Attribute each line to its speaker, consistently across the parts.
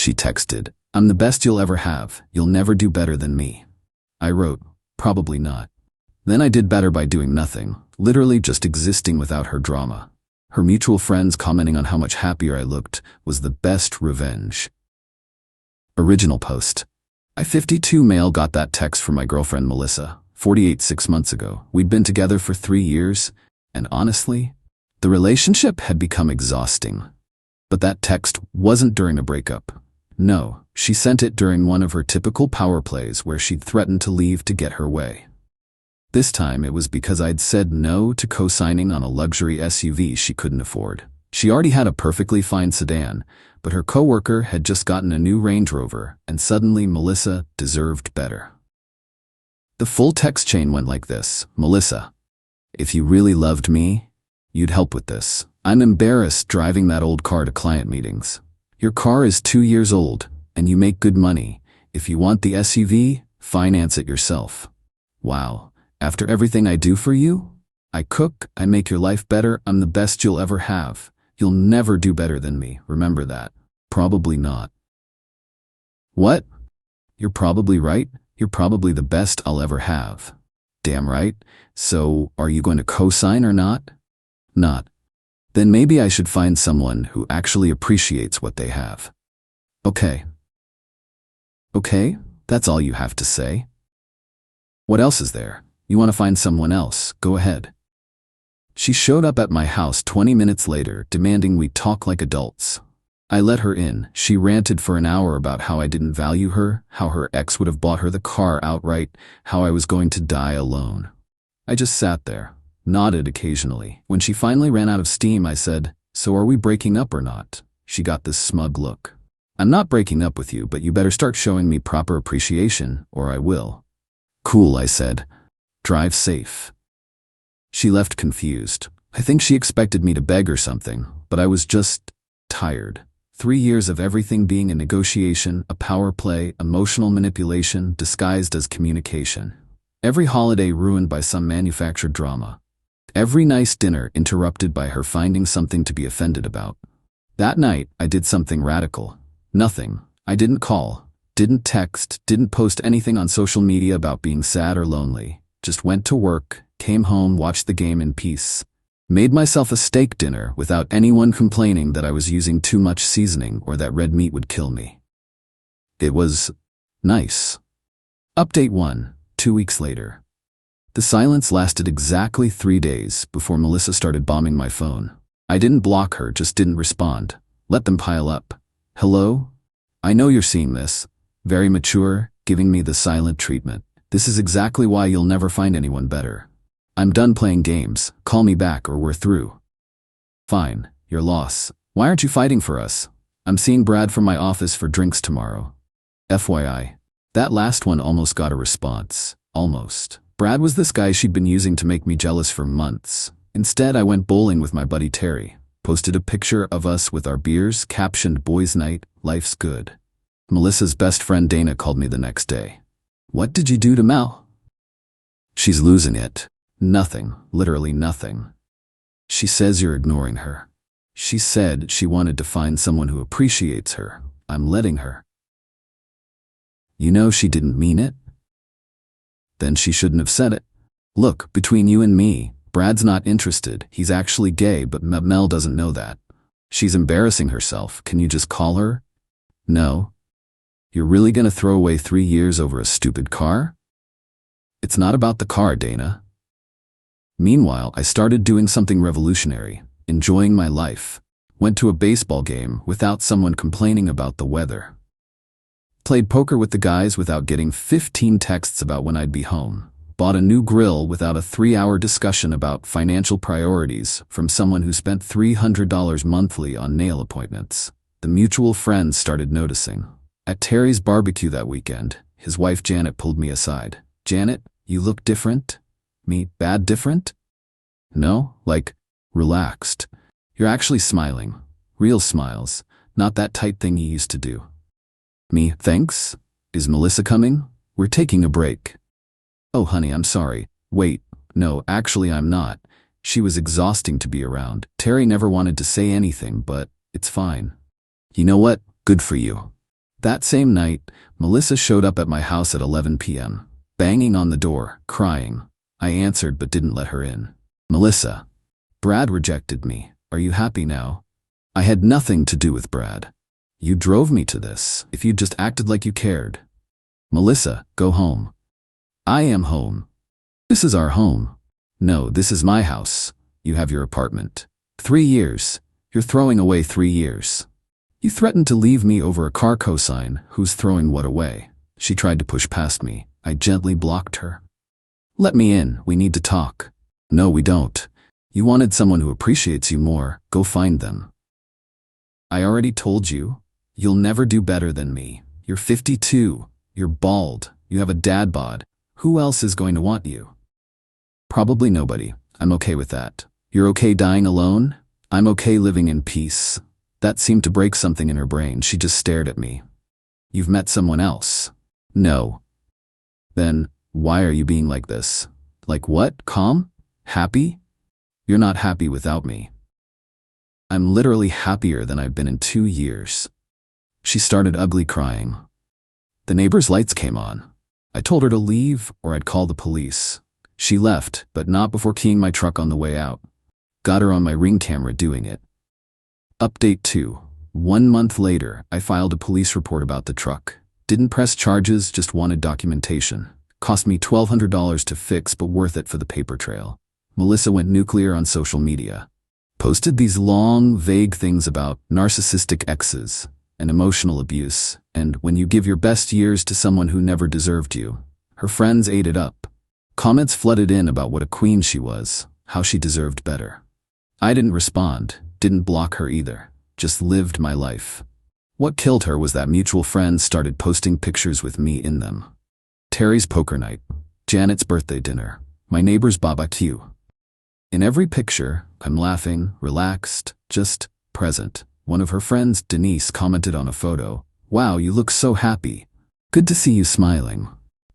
Speaker 1: She texted, "I'm the best you'll ever have. You'll never do better than me." I wrote, "Probably not." Then I did better by doing nothing, literally just existing without her drama. Her mutual friends commenting on how much happier I looked was the best revenge. Original post. I 52 male got that text from my girlfriend Melissa, 48 6 months ago. We'd been together for 3 years, and honestly, the relationship had become exhausting. But that text wasn't during a breakup. No, she sent it during one of her typical power plays where she'd threatened to leave to get her way. This time it was because I'd said no to co-signing on a luxury SUV she couldn't afford. She already had a perfectly fine sedan, but her coworker had just gotten a new Range Rover, and suddenly Melissa deserved better. The full text chain went like this: Melissa, if you really loved me, you'd help with this. I'm embarrassed driving that old car to client meetings. Your car is 2 years old, and you make good money. If you want the SUV, finance it yourself. Wow, after everything I do for you? I cook, I make your life better, I'm the best you'll ever have. You'll never do better than me, remember that. Probably not. What? You're probably right. You're probably the best I'll ever have. Damn right. So, are you going to co-sign or not? Not. Then maybe I should find someone who actually appreciates what they have. Okay. Okay, that's all you have to say? What else is there? You want to find someone else? Go ahead. She showed up at my house 20 minutes later, demanding we talk like adults. I let her in. She ranted for an hour about how I didn't value her, how her ex would have bought her the car outright, how I was going to die alone. I just sat there, nodded occasionally. When she finally ran out of steam, I said, "So are we breaking up or not?" She got this smug look. "I'm not breaking up with you, but you better start showing me proper appreciation, or I will." "Cool," I said. "Drive safe." She left confused. I think she expected me to beg or something, but I was just tired. 3 years of everything being a negotiation, a power play, emotional manipulation disguised as communication. Every holiday ruined by some manufactured drama. Every nice dinner interrupted by her finding something to be offended about. That night, I did something radical. Nothing. I didn't call, didn't text, didn't post anything on social media about being sad or lonely. Just went to work, came home, watched the game in peace. Made myself a steak dinner without anyone complaining that I was using too much seasoning or that red meat would kill me. It was nice. Update 1, 2 weeks later. The silence lasted exactly 3 days before Melissa started bombing my phone. I didn't block her, just didn't respond. Let them pile up. Hello? I know you're seeing this. Very mature, giving me the silent treatment. This is exactly why you'll never find anyone better. I'm done playing games. Call me back or we're through. Fine, your loss. Why aren't you fighting for us? I'm seeing Brad from my office for drinks tomorrow. FYI. That last one almost got a response. Almost. Brad was this guy she'd been using to make me jealous for months. Instead, I went bowling with my buddy Terry. Posted a picture of us with our beers, captioned "Boys Night, life's good." Melissa's best friend Dana called me the next day. "What did you do to Mel?" "She's losing it." "Nothing, literally nothing." "She says you're ignoring her." "She said she wanted to find someone who appreciates her. I'm letting her." "You know she didn't mean it?" "Then she shouldn't have said it." "Look, between you and me, Brad's not interested. He's actually gay, but Mel doesn't know that. She's embarrassing herself. Can you just call her?" "No." "You're really gonna throw away 3 years over a stupid car?" "It's not about the car, Dana." Meanwhile, I started doing something revolutionary, enjoying my life. Went to a baseball game without someone complaining about the weather. Played poker with the guys without getting 15 texts about when I'd be home. Bought a new grill without a 3-hour discussion about financial priorities from someone who spent $300 monthly on nail appointments. The mutual friends started noticing. At Terry's barbecue that weekend, his wife Janet pulled me aside. "Janet, you look different." "Me, bad different?" "No, like, relaxed. You're actually smiling. Real smiles, not that tight thing you used to do." "Me, thanks. Is Melissa coming? We're taking a break." "Oh honey, I'm sorry. Wait, no, actually I'm not. She was exhausting to be around. Terry never wanted to say anything, but it's fine." "You know what? Good for you." That same night, Melissa showed up at my house at 11 p.m., banging on the door, crying. I answered but didn't let her in. Melissa, Brad rejected me. Are you happy now? I had nothing to do with Brad. You drove me to this. If you'd just acted like you cared. Melissa, go home. I am home. This is our home. No, this is my house. You have your apartment. 3 years. You're throwing away 3 years. You threatened to leave me over a car cosign. Who's throwing what away? She tried to push past me. I gently blocked her. Let me in. We need to talk. No, we don't. You wanted someone who appreciates you more. Go find them. I already told you. You'll never do better than me. You're 52. You're bald. You have a dad bod. Who else is going to want you? Probably nobody. I'm okay with that. You're okay dying alone? I'm okay living in peace. That seemed to break something in her brain. She just stared at me. You've met someone else? No. Then, why are you being like this? Like what? Calm? Happy? You're not happy without me. I'm literally happier than I've been in 2 years. She started ugly crying. The neighbor's lights came on. I told her to leave or I'd call the police. She left, but not before keying my truck on the way out. Got her on my Ring camera doing it. Update 2. 1 month later, I filed a police report about the truck. Didn't press charges, just wanted documentation. Cost me $1,200 to fix, but worth it for the paper trail. Melissa went nuclear on social media. Posted these long, vague things about narcissistic exes and emotional abuse, and when you give your best years to someone who never deserved you. Her friends ate it up. Comments flooded in about what a queen she was, how she deserved better. I didn't respond, didn't block her either, just lived my life. What killed her was that mutual friends started posting pictures with me in them. Terry's poker night, Janet's birthday dinner, my neighbor's barbecue. In every picture, I'm laughing, relaxed, just present. One of her friends, Denise, commented on a photo, "Wow, you look so happy. Good to see you smiling."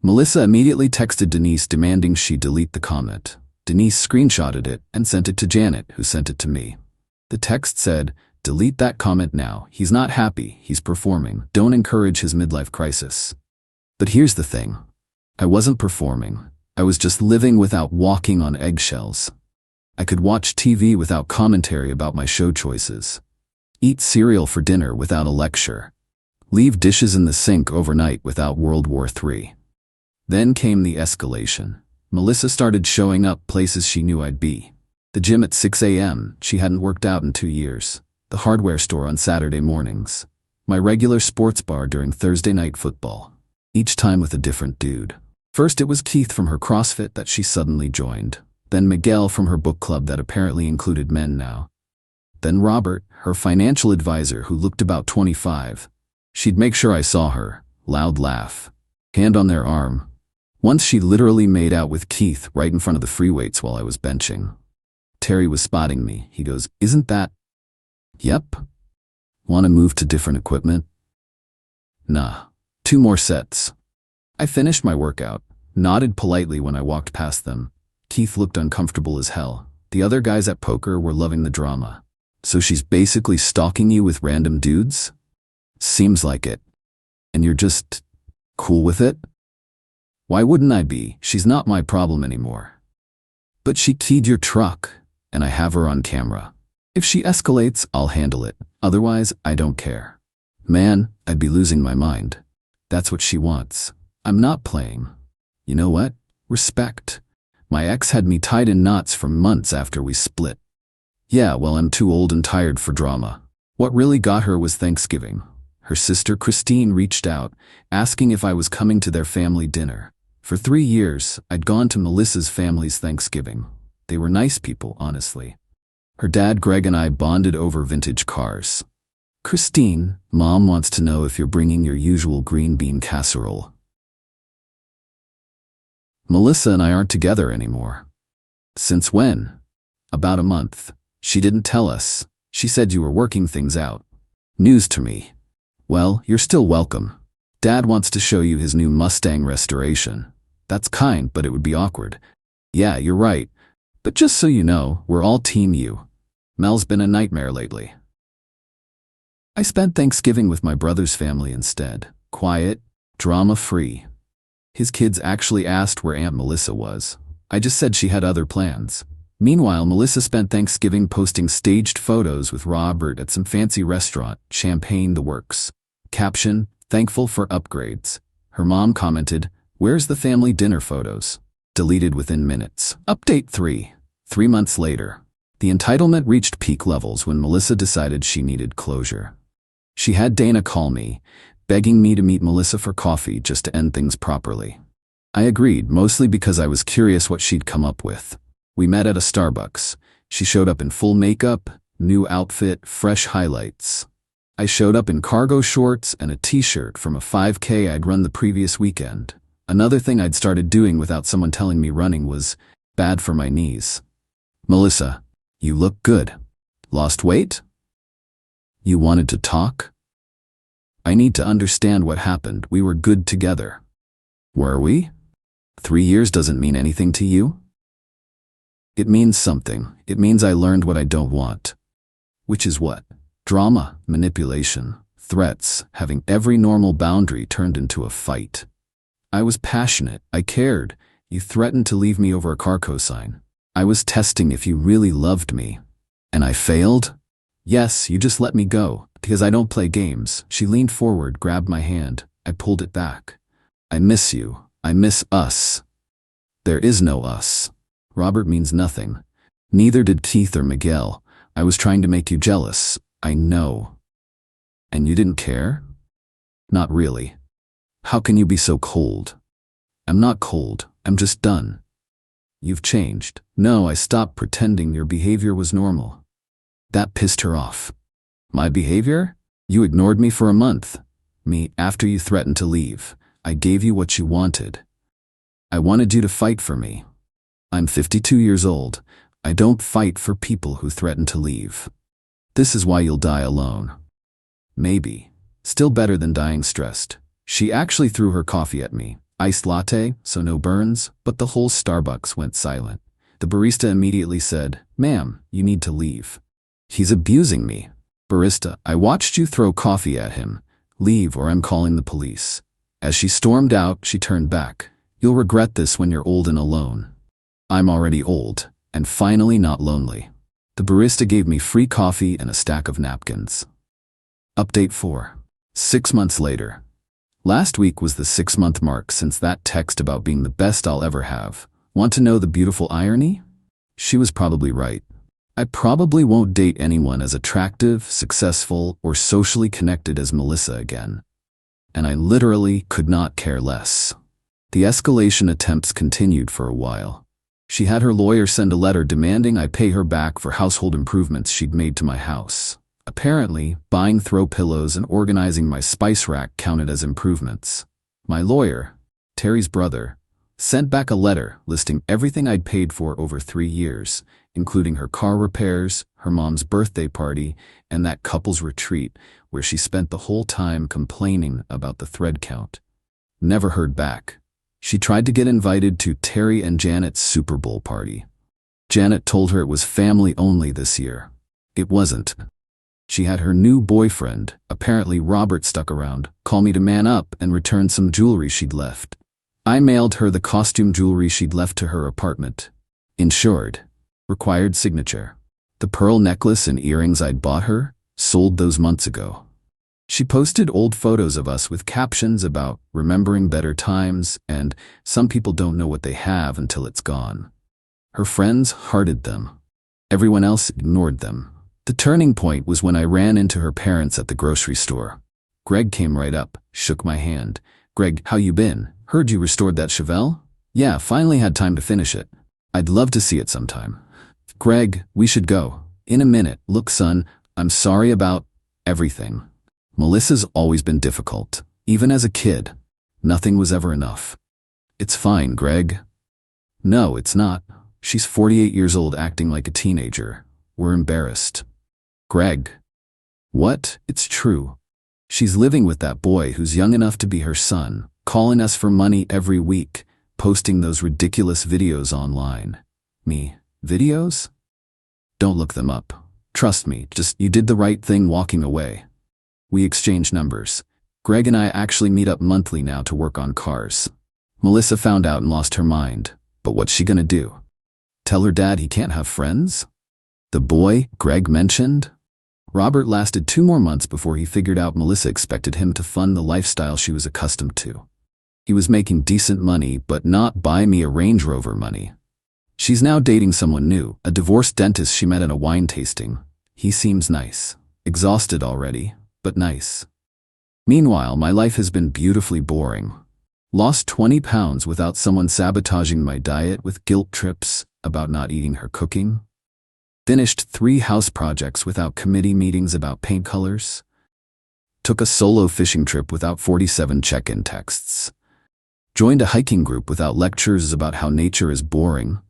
Speaker 1: Melissa immediately texted Denise demanding she delete the comment. Denise screenshotted it and sent it to Janet, who sent it to me. The text said, "Delete that comment now. He's not happy, he's performing. Don't encourage his midlife crisis." But here's the thing. I wasn't performing. I was just living without walking on eggshells. I could watch TV without commentary about my show choices. Eat cereal for dinner without a lecture. Leave dishes in the sink overnight without World War III. Then came the escalation. Melissa started showing up places she knew I'd be. The gym at 6 a.m., she hadn't worked out in 2 years. The hardware store on Saturday mornings. My regular sports bar during Thursday night football. Each time with a different dude. First it was Keith from her CrossFit that she suddenly joined. Then Miguel from her book club that apparently included men now. Then Robert, her financial advisor who looked about 25. She'd make sure I saw her. Loud laugh. Hand on their arm. Once she literally made out with Keith right in front of the free weights while I was benching. Terry was spotting me. He goes, "Isn't that?" "Yep." "Want to move to different equipment?" "Nah. 2 more sets." I finished my workout, nodded politely when I walked past them. Keith looked uncomfortable as hell. The other guys at poker were loving the drama. "So she's basically stalking you with random dudes?" "Seems like it." "And you're just cool with it?" "Why wouldn't I be? She's not my problem anymore." "But she keyed your truck, and I have her on camera. If she escalates, I'll handle it. Otherwise, I don't care." Man, I'd be losing my mind. That's what she wants. I'm not playing. You know what? Respect. My ex had me tied in knots for months after we split. Yeah, well, I'm too old and tired for drama. What really got her was Thanksgiving. Her sister Christine reached out, asking if I was coming to their family dinner. For 3 years, I'd gone to Melissa's family's Thanksgiving. They were nice people, honestly. Her dad Greg and I bonded over vintage cars. "Christine, Mom wants to know if you're bringing your usual green bean casserole." Melissa and I aren't together anymore. "Since when?" "About a month. She didn't tell us. She said you were working things out." "News to me." "Well, you're still welcome. Dad wants to show you his new Mustang restoration." "That's kind, but it would be awkward." "Yeah, you're right. But just so you know, we're all Team You. Mel's been a nightmare lately." I spent Thanksgiving with my brother's family instead. Quiet, drama-free. His kids actually asked where Aunt Melissa was. I just said she had other plans. Meanwhile, Melissa spent Thanksgiving posting staged photos with Robert at some fancy restaurant, champagne the works. Caption, thankful for upgrades. Her mom commented, "Where's the family dinner photos?" Deleted within minutes. Update 3. 3 months later. The entitlement reached peak levels when Melissa decided she needed closure. She had Dana call me, begging me to meet Melissa for coffee just to end things properly. I agreed, mostly because I was curious what she'd come up with. We met at a Starbucks. She showed up in full makeup, new outfit, fresh highlights. I showed up in cargo shorts and a t-shirt from a 5K I'd run the previous weekend. Another thing I'd started doing without someone telling me running was bad for my knees. "Melissa, you look good. Lost weight? You wanted to talk? I need to understand what happened. We were good together." "Were we? 3 years doesn't mean anything to you?" "It means something. It means I learned what I don't want." "Which is what?" "Drama, manipulation, threats, having every normal boundary turned into a fight. I was passionate. I cared. You threatened to leave me over a car cosign. I was testing if you really loved me. And I failed?" "Yes, you just let me go, because I don't play games." She leaned forward, grabbed my hand. I pulled it back. "I miss you. I miss us." "There is no us. Robert means nothing. Neither did Keith or Miguel. I was trying to make you jealous. I know." "And you didn't care?" "Not really." "How can you be so cold?" "I'm not cold. I'm just done." "You've changed." "No, I stopped pretending your behavior was normal." That pissed her off. "My behavior? You ignored me for a month." "Me, after you threatened to leave. I gave you what you wanted. I wanted you to fight for me. I'm 52 years old. I don't fight for people who threaten to leave. This is why you'll die alone." "Maybe. Still better than dying stressed." She actually threw her coffee at me. Iced latte, so no burns, but the whole Starbucks went silent. The barista immediately said, "Ma'am, you need to leave. He's abusing me." "Barista, I watched you throw coffee at him. Leave or I'm calling the police." As she stormed out, she turned back. "You'll regret this when you're old and alone." I'm already old, and finally not lonely. The barista gave me free coffee and a stack of napkins. Update 4. 6 months later. Last week was the 6-month mark since that text about being the best I'll ever have. Want to know the beautiful irony? She was probably right. I probably won't date anyone as attractive, successful, or socially connected as Melissa again. And I literally could not care less. The escalation attempts continued for a while. She had her lawyer send a letter demanding I pay her back for household improvements she'd made to my house. Apparently, buying throw pillows and organizing my spice rack counted as improvements. My lawyer, Terry's brother, sent back a letter listing everything I'd paid for over 3 years, including her car repairs, her mom's birthday party, and that couple's retreat where she spent the whole time complaining about the thread count. Never heard back. She tried to get invited to Terry and Janet's Super Bowl party. Janet told her it was family only this year. It wasn't. She had her new boyfriend, apparently Robert, stuck around, call me to man up and return some jewelry she'd left. I mailed her the costume jewelry she'd left to her apartment. Insured. Required signature. The pearl necklace and earrings I'd bought her, sold those months ago. She posted old photos of us with captions about remembering better times and some people don't know what they have until it's gone. Her friends hearted them. Everyone else ignored them. The turning point was when I ran into her parents at the grocery store. Greg came right up, shook my hand. "Greg, how you been? Heard you restored that Chevelle?" "Yeah, finally had time to finish it. I'd love to see it sometime." "Greg, we should go." "In a minute. Look, son, I'm sorry about everything. Melissa's always been difficult, even as a kid. Nothing was ever enough." "It's fine, Greg." "No, it's not. She's 48 years old acting like a teenager. We're embarrassed." "Greg." "What? It's true. She's living with that boy who's young enough to be her son, calling us for money every week, posting those ridiculous videos online." "Me? Videos?" "Don't look them up. Trust me, just you did the right thing walking away." We exchange numbers. Greg and I actually meet up monthly now to work on cars. Melissa found out and lost her mind. But what's she gonna do? Tell her dad he can't have friends? The boy Greg mentioned? Robert lasted 2 more months before he figured out Melissa expected him to fund the lifestyle she was accustomed to. He was making decent money, but not buy me a Range Rover money. She's now dating someone new, a divorced dentist she met at a wine tasting. He seems nice. Exhausted already, but nice. Meanwhile, my life has been beautifully boring. Lost 20 pounds without someone sabotaging my diet with guilt trips about not eating her cooking. Finished 3 house projects without committee meetings about paint colors. Took a solo fishing trip without 47 check-in texts. Joined a hiking group without lectures about how nature is boring.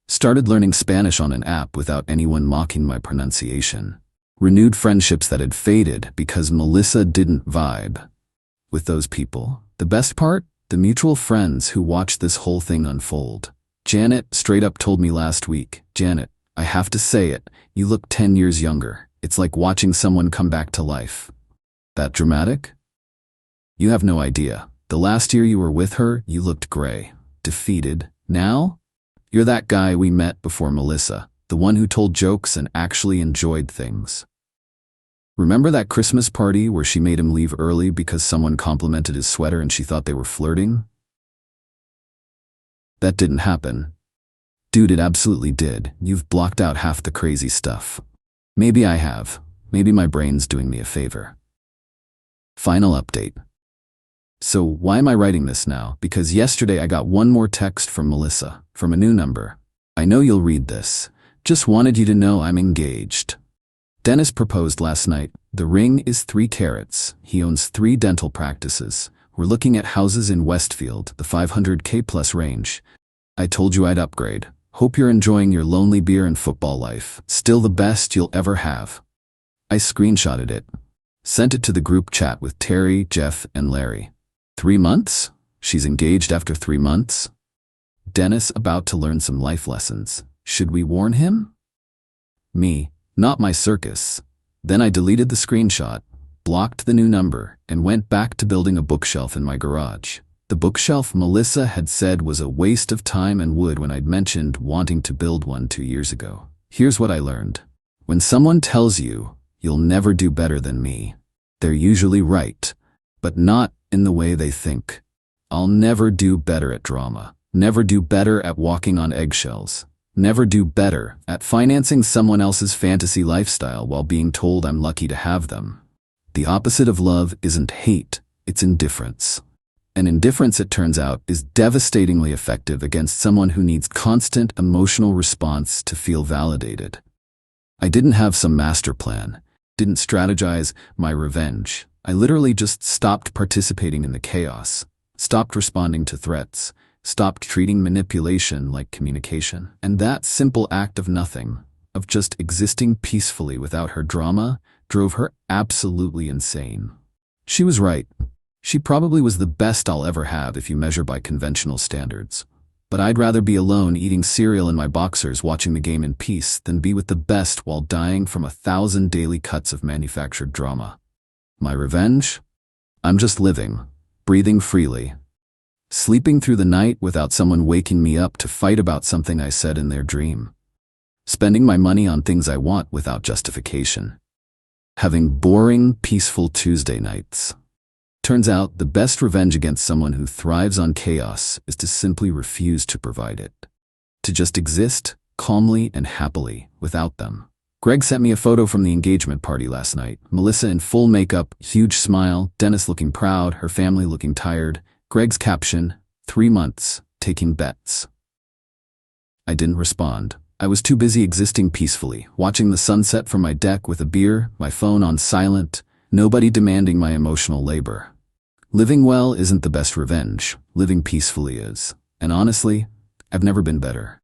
Speaker 1: Started learning Spanish on an app without anyone mocking my pronunciation. Renewed friendships that had faded because Melissa didn't vibe with those people. The best part? The mutual friends who watched this whole thing unfold. Janet straight up told me last week, "Janet, I have to say it, you look 10 years younger. It's like watching someone come back to life." That dramatic? You have no idea. The last year you were with her, you looked gray, defeated. Now? You're that guy we met before Melissa, the one who told jokes and actually enjoyed things. Remember that Christmas party where she made him leave early because someone complimented his sweater and she thought they were flirting? That didn't happen. Dude, it absolutely did. You've blocked out half the crazy stuff. Maybe I have. Maybe my brain's doing me a favor. Final update. So why am I writing this now? Because yesterday I got one more text from Melissa, from a new number. I know you'll read this. Just wanted you to know I'm engaged. Dennis proposed last night. The ring is 3 carats. He owns 3 dental practices. We're looking at houses in Westfield, the 500K plus range. I told you I'd upgrade. Hope you're enjoying your lonely beer and football life. Still the best you'll ever have. I screenshotted it. Sent it to the group chat with Terry, Jeff, and Larry. 3 months? She's engaged after 3 months? Dennis about to learn some life lessons. Should we warn him? Me. Not my circus. Then I deleted the screenshot, blocked the new number, and went back to building a bookshelf in my garage. The bookshelf Melissa had said was a waste of time and wood when I'd mentioned wanting to build one 2 years ago. Here's what I learned. When someone tells you, "You'll never do better than me," they're usually right, but not in the way they think. I'll never do better at drama. Never do better at walking on eggshells. Never do better at financing someone else's fantasy lifestyle while being told I'm lucky to have them. The opposite of love isn't hate, it's indifference. And indifference, it turns out, is devastatingly effective against someone who needs constant emotional response to feel validated. I didn't have some master plan, didn't strategize my revenge. I literally just stopped participating in the chaos, stopped responding to threats, stopped treating manipulation like communication. And that simple act of nothing, of just existing peacefully without her drama, drove her absolutely insane. She was right. She probably was the best I'll ever have if you measure by conventional standards. But I'd rather be alone eating cereal in my boxers watching the game in peace than be with the best while dying from 1,000 daily cuts of manufactured drama. My revenge? I'm just living, breathing freely, sleeping through the night without someone waking me up to fight about something I said in their dream. Spending my money on things I want without justification. Having boring, peaceful Tuesday nights. Turns out the best revenge against someone who thrives on chaos is to simply refuse to provide it. To just exist, calmly and happily, without them. Greg sent me a photo from the engagement party last night. Melissa in full makeup, huge smile, Dennis looking proud, her family looking tired. Greg's caption, 3 months, taking bets. I didn't respond. I was too busy existing peacefully, watching the sunset from my deck with a beer, my phone on silent, nobody demanding my emotional labor. Living well isn't the best revenge. Living peacefully is. And honestly, I've never been better.